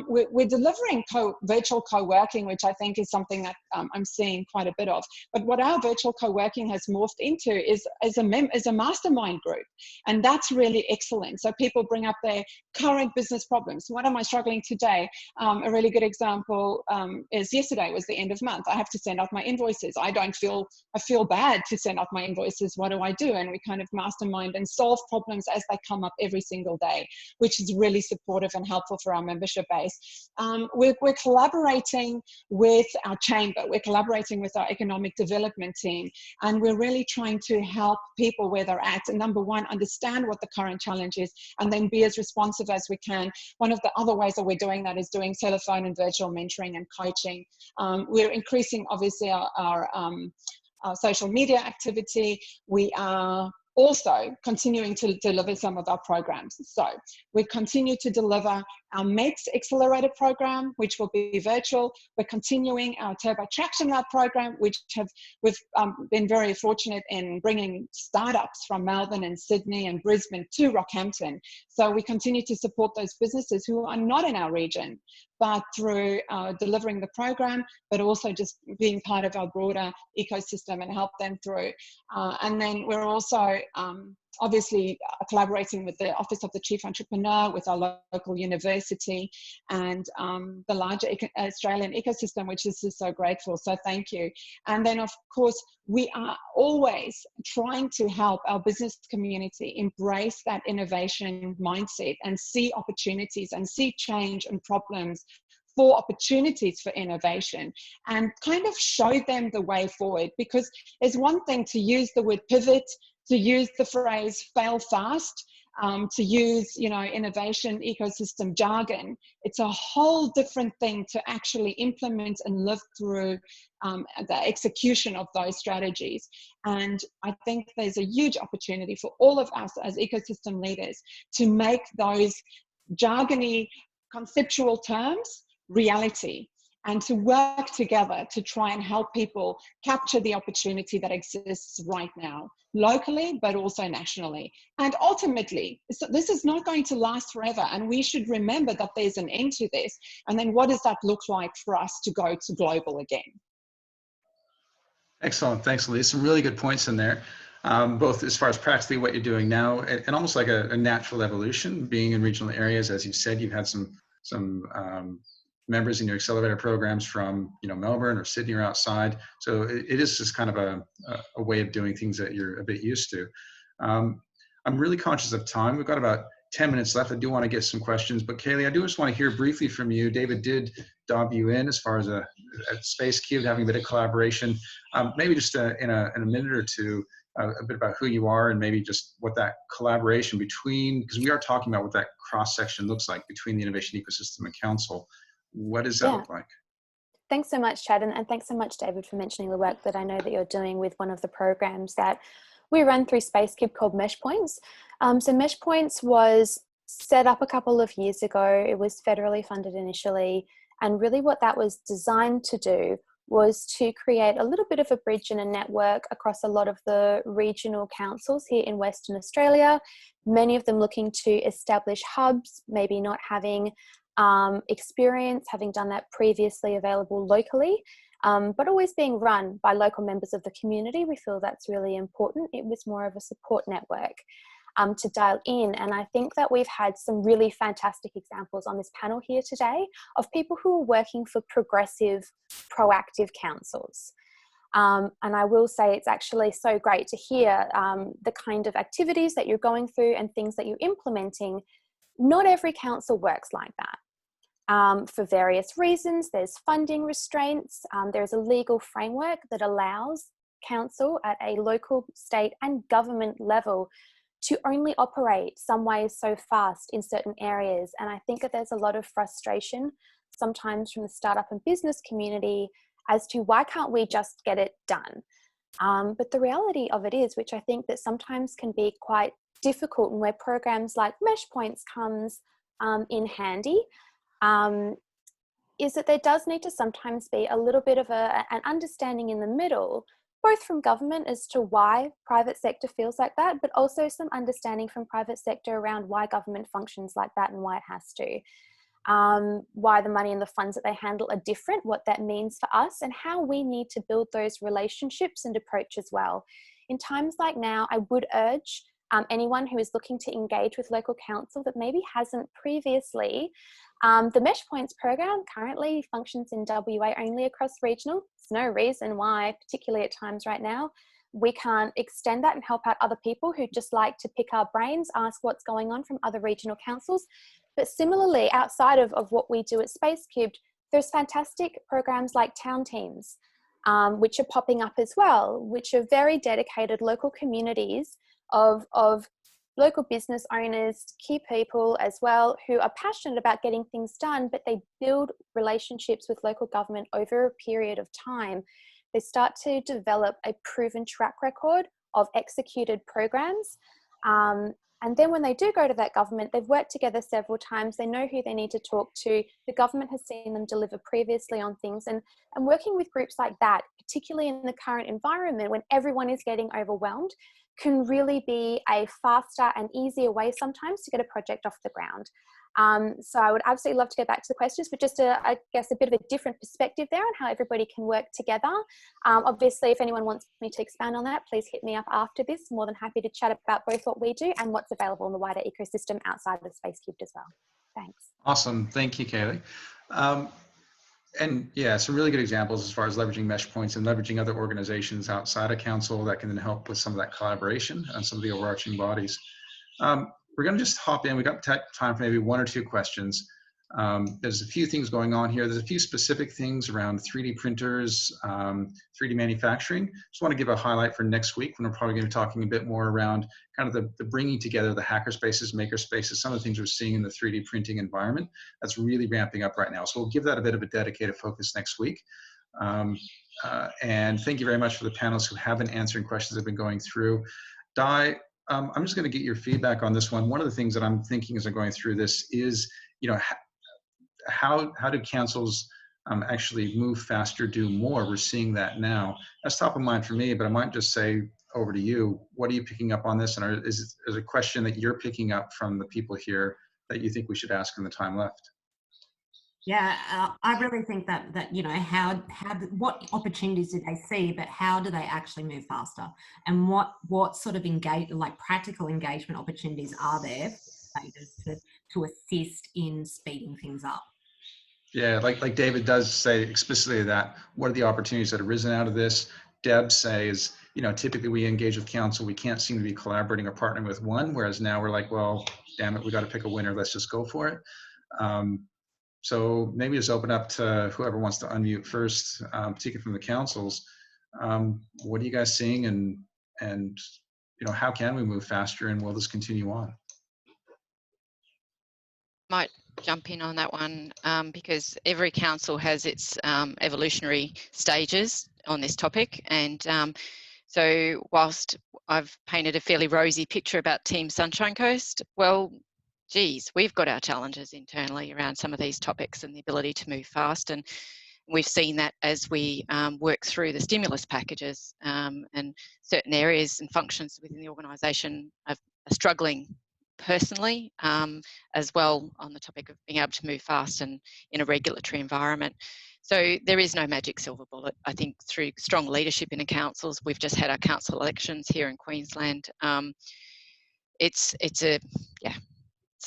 We're delivering virtual co-working, which I think is something that I'm seeing quite a bit of. But what our virtual co-working has morphed into is a mastermind group. And that's really excellent. So people bring up their current business problems. What am I struggling today? A really good example is yesterday was the end of month. I have to send out my invoices. I feel bad to send out my invoices. What do I do? And we kind of mastermind and solve problems as they come up every single day, which is really supportive and helpful for our membership base. We're collaborating with our chamber. We're collaborating with our economic development team, and we're really trying to help people where they're at. And number one, understand what the current challenge is, and then be as responsive as we can. One of the other ways that we're doing that is doing telephone and virtual mentoring and coaching. We're increasing, obviously, our social media activity. We are also continuing to deliver some of our programs. So we continue to deliver our MEX Accelerator program, which will be virtual. We're continuing our Turbo Traction Lab program, which we've been very fortunate in bringing startups from Melbourne and Sydney and Brisbane to Rockhampton. So we continue to support those businesses who are not in our region, but through delivering the program, but also just being part of our broader ecosystem and help them through. And then we're also obviously collaborating with the Office of the Chief Entrepreneur, with our local university, and the larger Australian ecosystem, which is just so grateful. So thank you. And then, of course, we are always trying to help our business community embrace that innovation mindset and see opportunities and see change and problems for opportunities for innovation, and kind of show them the way forward. Because it's one thing to use the word pivot, to use the phrase fail fast, to use, you know, innovation ecosystem jargon. It's a whole different thing to actually implement and live through the execution of those strategies. And I think there's a huge opportunity for all of us as ecosystem leaders to make those jargony conceptual terms reality, and to work together to try and help people capture the opportunity that exists right now, locally, but also nationally. And ultimately, this is not going to last forever, and we should remember that there's an end to this. And then what does that look like for us to go to global again? Excellent. Thanks, Elise. Some really good points in there, both as far as practically what you're doing now and almost like a natural evolution. Being in regional areas, as you said, you've had some members in your accelerator programs from, you know, Melbourne or Sydney or outside. So it is just kind of a way of doing things that you're a bit used to. I'm really conscious of time. We've got about 10 minutes left. I do want to get some questions, but Kaylee, I do just want to hear briefly from you. David did dob you in as far as a Space Cube, having a bit of collaboration. Maybe just in a minute or two, a bit about who you are and maybe just what that collaboration between, because we are talking about what that cross-section looks like between the Innovation Ecosystem and Council. What does that look like? Thanks so much, Chad, and thanks so much, David, for mentioning the work that I know that you're doing with one of the programs that we run through Space Cube called Mesh Points. So Mesh Points was set up a couple of years ago. It was federally funded initially, and really what that was designed to do was to create a little bit of a bridge and a network across a lot of the regional councils here in Western Australia, many of them looking to establish hubs, maybe not having experience, having done that previously available locally, but always being run by local members of the community. We feel that's really important. It was more of a support network to dial in. And I think that we've had some really fantastic examples on this panel here today of people who are working for progressive, proactive councils. And I will say it's actually so great to hear the kind of activities that you're going through and things that you're implementing. Not every council works like that. For various reasons. There's funding restraints. There's a legal framework that allows council at a local, state and government level to only operate some ways so fast in certain areas. And I think that there's a lot of frustration sometimes from the startup and business community as to why can't we just get it done? But the reality of it is, which I think that sometimes can be quite difficult and where programs like Mesh Points comes in handy, is that there does need to sometimes be a little bit of an understanding in the middle, both from government as to why private sector feels like that, but also some understanding from private sector around why government functions like that and why it has to. Why the money and the funds that they handle are different, what that means for us, and how we need to build those relationships and approach as well. In times like now, I would urge anyone who is looking to engage with local council that maybe hasn't previously. The Mesh Points program currently functions in WA only across regional. There's no reason why, particularly at times right now, we can't extend that and help out other people who just like to pick our brains, ask what's going on from other regional councils. But similarly, outside of what we do at Space Cubed, there's fantastic programs like Town Teams, which are popping up as well, which are very dedicated local communities of local business owners, key people as well, who are passionate about getting things done, but they build relationships with local government over a period of time. They start to develop a proven track record of executed programs. And then when they do go to that government, they've worked together several times. They know who they need to talk to. The government has seen them deliver previously on things. And working with groups like that, particularly in the current environment when everyone is getting overwhelmed, can really be a faster and easier way sometimes to get a project off the ground. So I would absolutely love to go back to the questions, but just I guess a bit of a different perspective there on how everybody can work together. Obviously, if anyone wants me to expand on that, please hit me up after this. More than happy to chat about both what we do and what's available in the wider ecosystem outside of the Space Cubed as well. Thanks. Awesome. Thank you, Kaylee. And yeah, some really good examples as far as leveraging mesh points and leveraging other organizations outside of council that can then help with some of that collaboration and some of the overarching bodies. We're going to just hop in. We got time for maybe one or two questions. There's a few things going on here. There's a few specific things around 3D printers, 3D manufacturing. Just want to give a highlight for next week when we're probably going to be talking a bit more around kind of the bringing together the hacker spaces, maker spaces, some of the things we're seeing in the 3D printing environment. That's really ramping up right now. So we'll give that a bit of a dedicated focus next week. And thank you very much for the panelists who have been answering questions I've been going through. Di, I'm just going to get your feedback on this one. One of the things that I'm thinking as I'm going through this is, you know, how do councils actually move faster, do more? We're seeing that now. That's top of mind for me, but I might just say over to you. What are you picking up on this? And is a question that you're picking up from the people here that you think we should ask in the time left? Yeah, I really think that you know, what opportunities do they see, but how do they actually move faster, and what sort of practical engagement opportunities are there for leaders to assist in speeding things up? Yeah, like David does say explicitly that. What are the opportunities that have arisen out of this? Deb says, you know, typically we engage with council, we can't seem to be collaborating or partnering with one, whereas now we're like, well, damn it, we got to pick a winner. Let's just go for it. So maybe just open up to whoever wants to unmute first, particularly from the councils. What are you guys seeing, and you know, how can we move faster, and will this continue on? Might jump in on that one because every council has its evolutionary stages on this topic, and so whilst I've painted a fairly rosy picture about Team Sunshine Coast, well, geez, we've got our challenges internally around some of these topics and the ability to move fast. And we've seen that as we work through the stimulus packages, and certain areas and functions within the organisation are struggling personally, as well on the topic of being able to move fast and in a regulatory environment. So there is no magic silver bullet. I think through strong leadership in the councils, we've just had our council elections here in Queensland. It's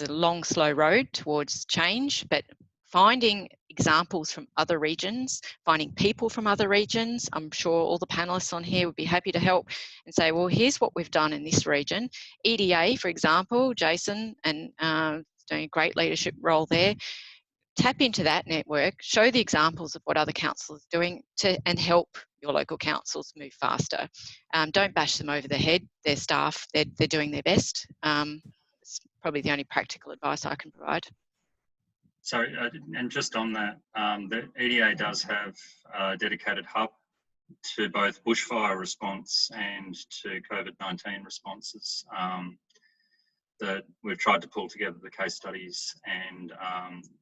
a long, slow road towards change, but finding examples from other regions, finding people from other regions, I'm sure all the panelists on here would be happy to help and say, well, here's what we've done in this region. EDA, for example, Jason, and doing a great leadership role there. Tap into that network, show the examples of what other councils are doing and help your local councils move faster. Don't bash them over the head. Their staff, they're doing their best. It's probably the only practical advice I can provide. So, and just on that, the EDA does have a dedicated hub to both bushfire response and to COVID-19 responses. That we've tried to pull together the case studies and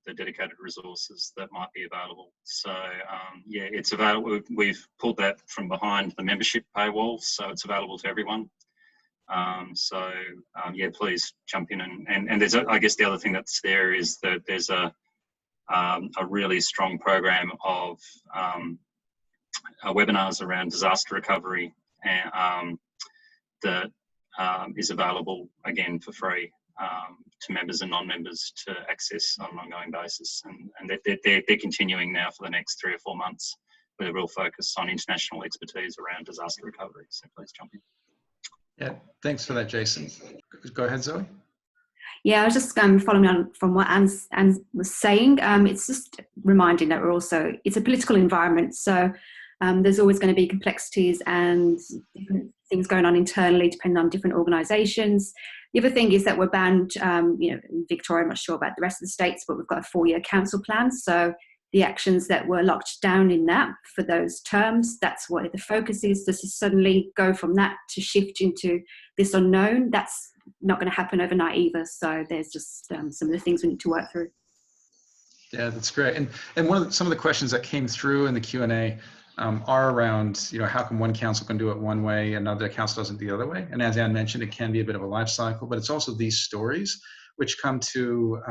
the dedicated resources that might be available. So yeah, it's available. We've pulled that from behind the membership paywall, so it's available to everyone. Yeah, please jump in and there's I guess the other thing that's there is that there's a really strong program of webinars around disaster recovery and that is available again for free to members and non-members to access on an ongoing basis, and they're continuing now for the next 3 or 4 months with a real focus on international expertise around disaster recovery. So please jump in. Yeah, thanks for that, Jason. Go ahead, Zoe. Yeah, I was just following on from what Anne was saying. It's just reminding that it's a political environment, so there's always going to be complexities and different things going on internally depending on different organisations. The other thing is that we're banned, you know, in Victoria, I'm not sure about the rest of the states, but we've got a 4-year council plan. So the actions that were locked down in that for those terms, that's what the focus is. To suddenly go from that to shift into this unknown, that's not going to happen overnight either. So there's just some of the things we need to work through. Yeah, that's great. And some of the questions that came through in the Q&A are around, you know, how come one council can do it one way and another council doesn't the other way? And as Anne mentioned, it can be a bit of a life cycle, but it's also these stories which come to,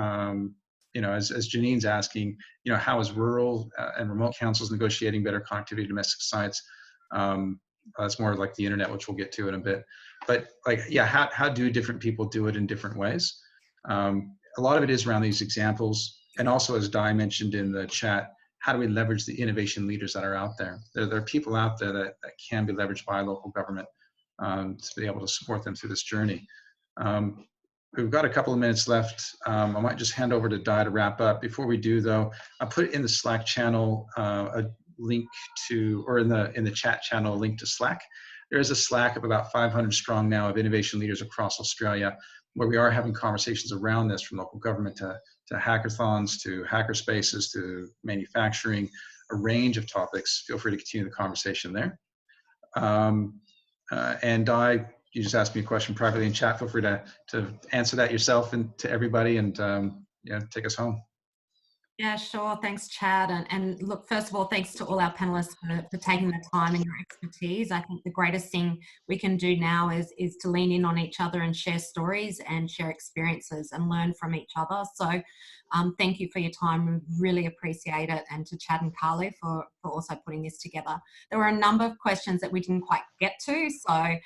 you know, as Janine's asking, you know, how is rural and remote councils negotiating better connectivity to domestic sites? That's more like the internet, which we'll get to in a bit. But like, yeah, how do different people do it in different ways? A lot of it is around these examples. And also, as Di mentioned in the chat, how do we leverage the innovation leaders that are out there? There are people out there that can be leveraged by local government to be able to support them through this journey. We've got a couple of minutes left. I might just hand over to Di to wrap up. Before we do, though, I'll put in the Slack channel a link to, or in the chat channel, a link to Slack. There is a Slack of about 500 strong now of innovation leaders across Australia, where we are having conversations around this, from local government to hackathons, to hacker spaces, to manufacturing, a range of topics. Feel free to continue the conversation there. And Di, you just asked me a question privately in chat. Feel free to answer that yourself and to everybody, and yeah, take us home. Yeah, sure. Thanks, Chad. And look, first of all, thanks to all our panelists for taking the time and your expertise. I think the greatest thing we can do now is to lean in on each other and share stories and share experiences and learn from each other. So thank you for your time. We really appreciate it. And to Chad and Carly for also putting this together. There were a number of questions that we didn't quite get to. So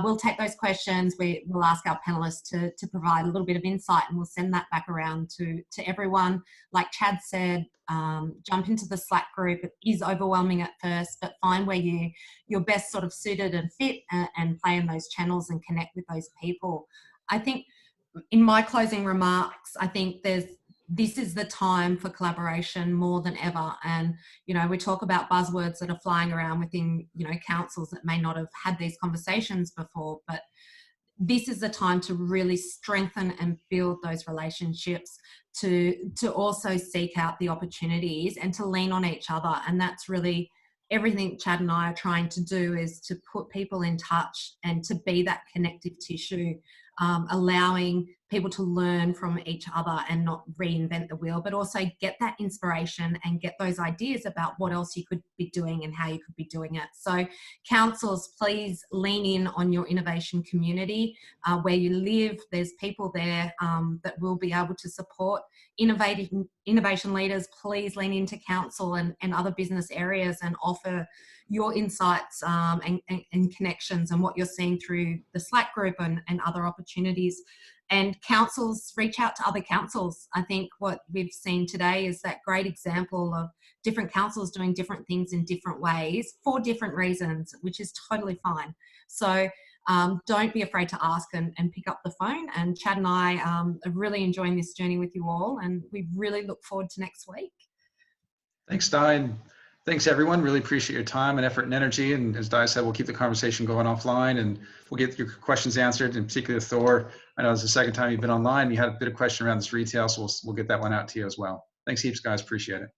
we'll take those questions. We'll ask our panelists to provide a little bit of insight, and we'll send that back around to everyone. Like Chad said, jump into the Slack group. It is overwhelming at first, but find where you're best sort of suited and fit, and play in those channels and connect with those people. I think in my closing remarks, I think this is the time for collaboration more than ever. And, you know, we talk about buzzwords that are flying around within, you know, councils that may not have had these conversations before, but this is the time to really strengthen and build those relationships, to also seek out the opportunities and to lean on each other. And that's really everything Chad and I are trying to do, is to put people in touch and to be that connective tissue, allowing people to learn from each other and not reinvent the wheel, but also get that inspiration and get those ideas about what else you could be doing and how you could be doing it. So councils, please lean in on your innovation community. Where you live, there's people there that will be able to support innovation leaders. Please lean into council and other business areas and offer your insights and connections and what you're seeing through the Slack group and other opportunities. And councils, reach out to other councils. I think what we've seen today is that great example of different councils doing different things in different ways for different reasons, which is totally fine. So don't be afraid to ask and pick up the phone. And Chad and I are really enjoying this journey with you all, and we really look forward to next week. Thanks, Di, and thanks everyone. Really appreciate your time and effort and energy. And as Di said, we'll keep the conversation going offline, and we'll get your questions answered. In particular, Thor, I know it's the second time you've been online. You had a bit of question around this retail, so we'll get that one out to you as well. Thanks heaps, guys. Appreciate it.